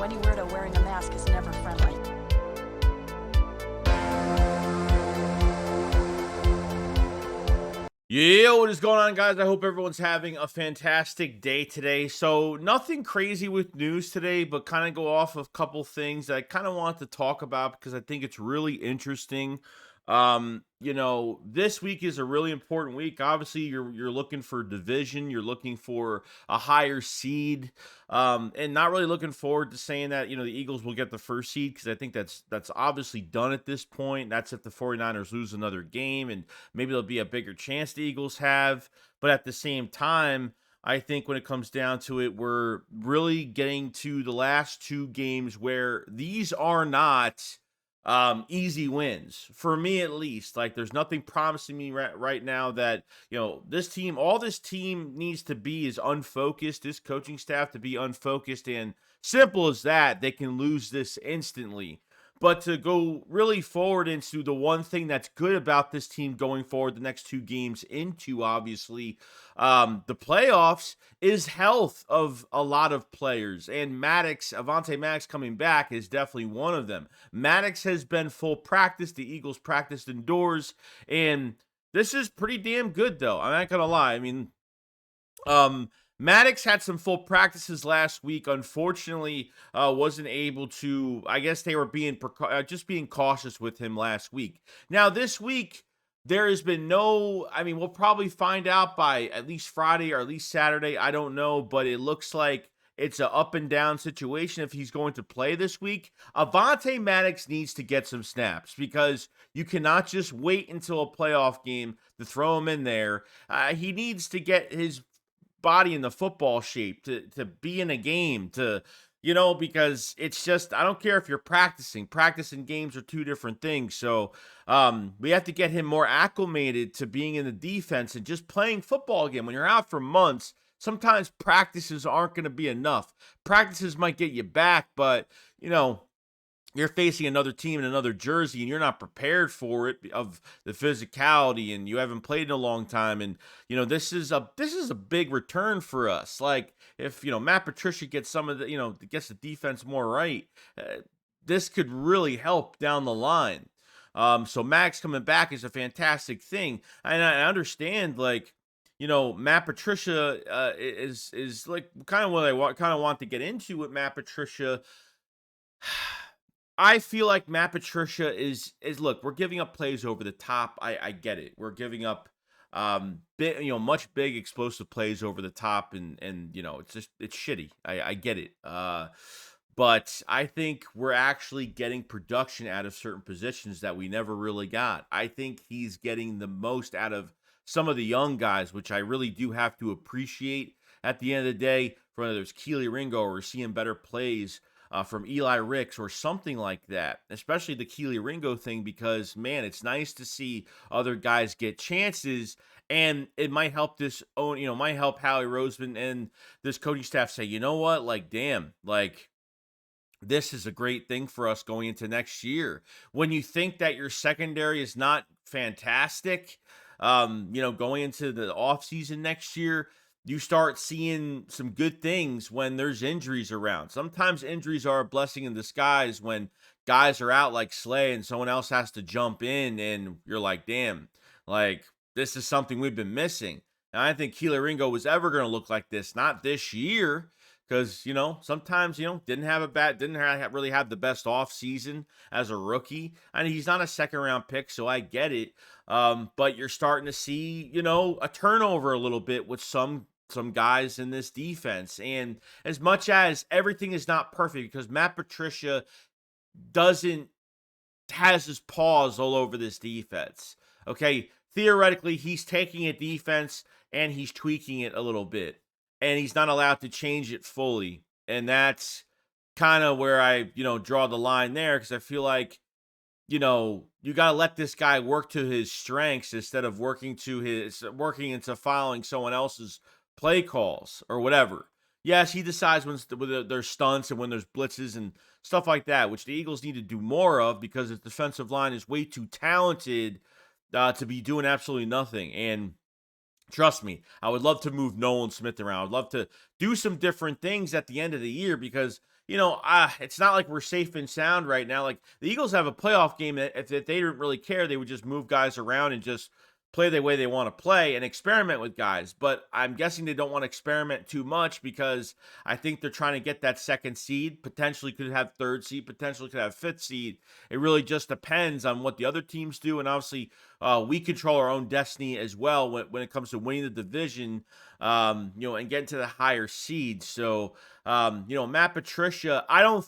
know any weirdo wearing a mask is never friendly. Yeah, what is going on, guys? I hope everyone's having a fantastic day today. So, nothing crazy with news today, but kind of go off of a couple things that I kind of want to talk about because I think it's really interesting. This week is a really important week. Obviously, you're looking for division, you're looking for a higher seed, and not really looking forward to saying that the Eagles will get the first seed because I think that's obviously done at this point. That's if the 49ers lose another game and maybe there'll be a bigger chance the Eagles have. But at the same time, I think when it comes down to it, we're really getting to the last two games where these are not easy wins for me, at least. Like, there's nothing promising me right now that this team, all this team needs to be is unfocused. This coaching staff to be unfocused, and simple as that, they can lose this instantly. But to go really forward into the one thing that's good about this team going forward, the next two games into obviously the playoffs, is health of a lot of players. And Avonte Maddox coming back is definitely one of them. Maddox has been full practice. The Eagles practiced indoors. And this is pretty damn good, though. I'm not going to lie. I mean, Maddox had some full practices last week. Unfortunately, wasn't able to. I guess they were being just being cautious with him last week. Now this week, there has been no. I mean, we'll probably find out by at least Friday or at least Saturday. I don't know, but it looks like it's an up and down situation if he's going to play this week. Avonte Maddox needs to get some snaps because you cannot just wait until a playoff game to throw him in there. He needs to get his body in the football shape to be in a game, because it's just, I don't care if you're practicing games are two different things. So we have to get him more acclimated to being in the defense and just playing football again. When you're out for months, sometimes practices aren't going to be enough. Practices might get you back, but you're facing another team in another jersey and you're not prepared for it, of the physicality, and you haven't played in a long time. And this is a big return for us. Like, if Matt Patricia gets some of the gets the defense more right, this could really help down the line. So Max coming back is a fantastic thing. And I understand, like, Matt Patricia is like kind of what I want to get into with Matt Patricia. I feel like Matt Patricia is look, we're giving up plays over the top. I get it. We're giving up much big explosive plays over the top, and it's shitty. I get it. But I think we're actually getting production out of certain positions that we never really got. I think he's getting the most out of some of the young guys, which I really do have to appreciate at the end of the day. For whether it's Keely Ringo or we're seeing better plays from Eli Ricks or something like that, especially the Keely Ringo thing, because, man, it's nice to see other guys get chances, and it might help might help Howie Roseman and this coaching staff say, you know what, like, damn, like, this is a great thing for us going into next year. When you think that your secondary is not fantastic, going into the offseason next year, you start seeing some good things when there's injuries around. Sometimes injuries are a blessing in disguise when guys are out like Slay and someone else has to jump in, and you're like, damn, like, this is something we've been missing. And I think Keely Ringo was ever going to look like this, not this year, because sometimes didn't really have the best off season as a rookie. I mean, he's not a second round pick, so I get it. But you're starting to see a turnover a little bit with some guys in this defense. And as much as everything is not perfect, because Matt Patricia has his paws all over this defense. Okay, theoretically, he's taking a defense and he's tweaking it a little bit, and he's not allowed to change it fully. And that's kind of where I, draw the line there, because I feel like, you got to let this guy work to his strengths instead of working into following someone else's play calls or whatever. Yes, he decides when there's stunts and when there's blitzes and stuff like that, which the Eagles need to do more of, because his defensive line is way too talented to be doing absolutely nothing. And trust me, I would love to move Nolan Smith around. I would love to do some different things at the end of the year, because it's not like we're safe and sound right now. Like the Eagles have a playoff game that if they didn't really care, they would just move guys around and just play the way they want to play and experiment with guys. But I'm guessing they don't want to experiment too much because I think they're trying to get that second seed, potentially could have third seed, potentially could have fifth seed. It really just depends on what the other teams do. And obviously, we control our own destiny as well when it comes to winning the division, and getting to the higher seeds. So, Matt Patricia, I'm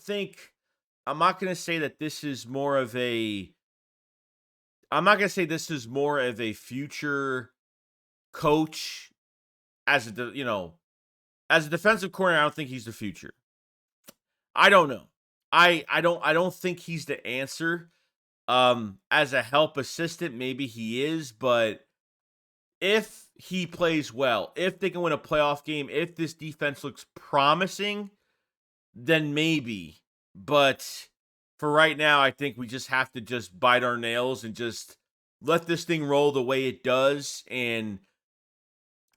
not going to say that this is more of a I'm not gonna say this is more of a future coach as as a defensive coordinator. I don't think he's the future. I don't know. I don't think he's the answer. As a help assistant, maybe he is, but if he plays well, if they can win a playoff game, if this defense looks promising, then maybe. But for right now, I think we just have to just bite our nails and just let this thing roll the way it does and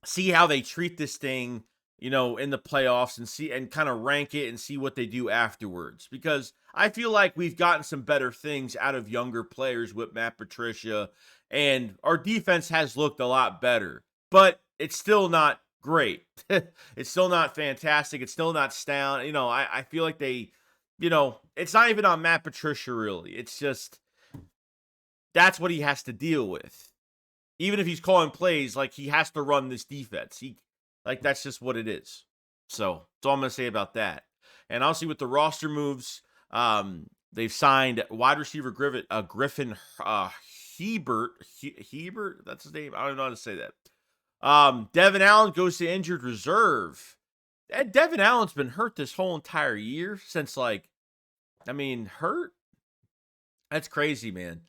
see how they treat this thing, in the playoffs and see and kind of rank it and see what they do afterwards. Because I feel like we've gotten some better things out of younger players with Matt Patricia, and our defense has looked a lot better, but it's still not great. It's still not fantastic. It's still not sound. I feel like it's not even on Matt Patricia, really. It's just that's what he has to deal with. Even if he's calling plays, like he has to run this defense. That's just what it is. So that's all I'm gonna say about that. And obviously with the roster moves, they've signed wide receiver Griffin Hebert. Hebert, that's his name. I don't know how to say that. Devin Allen goes to injured reserve. And Devin Allen's been hurt this whole entire year since hurt. That's crazy, man.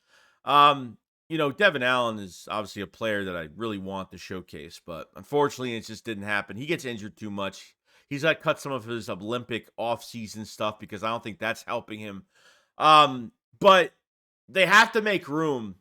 Devin Allen is obviously a player that I really want to showcase, but unfortunately, it just didn't happen. He gets injured too much. He's got to cut some of his Olympic offseason stuff because I don't think that's helping him. But they have to make room,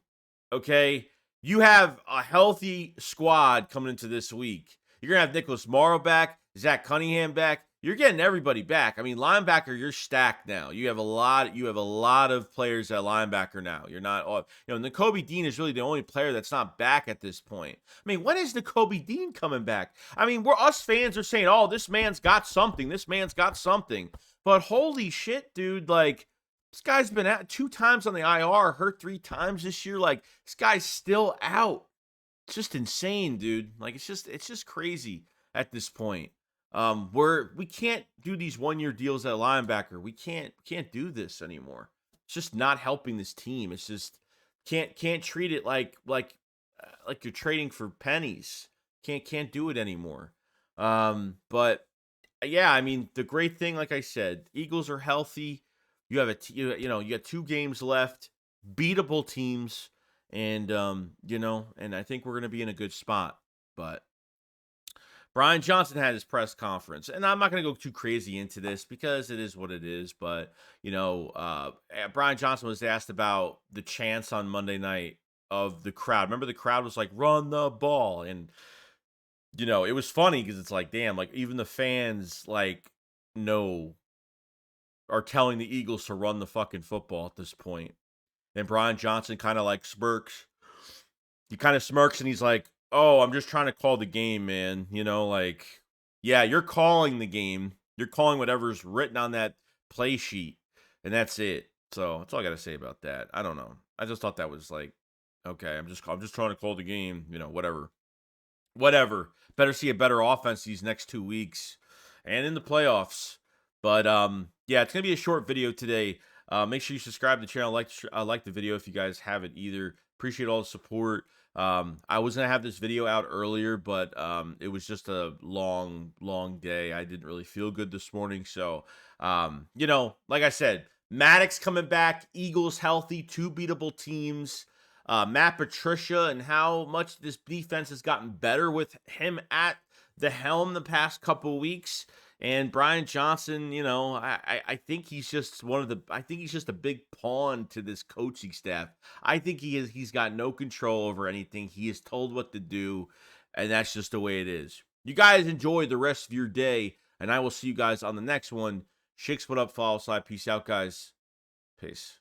okay? You have a healthy squad coming into this week. You're going to have Nicholas Morrow back, Zach Cunningham back. You're getting everybody back. I mean, linebacker, you're stacked now. You have a lot of players at linebacker now. You're not all, Nakobe Dean is really the only player that's not back at this point. I mean, when is Nakobe Dean coming back? I mean, us fans are saying, "Oh, this man's got something. This man's got something." But holy shit, dude, this guy's been out 2 times on the IR, hurt 3 times this year. This guy's still out. It's just insane, dude. It's just crazy at this point. We can't do these 1-year deals at linebacker. We can't do this anymore. It's just not helping this team. It's just can't treat it like you're trading for pennies. Can't do it anymore. But yeah, I mean, the great thing, like I said, Eagles are healthy. You have you got 2 games left, beatable teams, and and I think we're going to be in a good spot. But Brian Johnson had his press conference, and I'm not going to go too crazy into this because it is what it is. But Brian Johnson was asked about the chants on Monday night of the crowd. Remember, the crowd was like, "Run the ball," and it was funny because it's like, damn, even the fans are telling the Eagles to run the fucking football at this point. And Brian Johnson kind of smirks. He kind of smirks and he's like, "Oh, I'm just trying to call the game, man." Yeah, you're calling the game. You're calling whatever's written on that play sheet, and that's it. So that's all I got to say about that. I don't know. I just thought that was okay. I'm just trying to call the game. Whatever. Better see a better offense these next 2 weeks, and in the playoffs. But yeah, it's gonna be a short video today. Make sure you subscribe to the channel, like the video if you guys haven't either. Appreciate all the support. I was gonna have this video out earlier, but it was just a long day. I didn't really feel good this morning, so like I said, Maddox coming back, Eagles healthy, 2 beatable teams. Matt Patricia and how much this defense has gotten better with him at the helm the past couple weeks. And Brian Johnson, I think he's just I think he's just a big pawn to this coaching staff. I think he's got no control over anything. He is told what to do, and that's just the way it is. You guys enjoy the rest of your day, and I will see you guys on the next one. Shakes, what up, follow slide. Peace out, guys. Peace.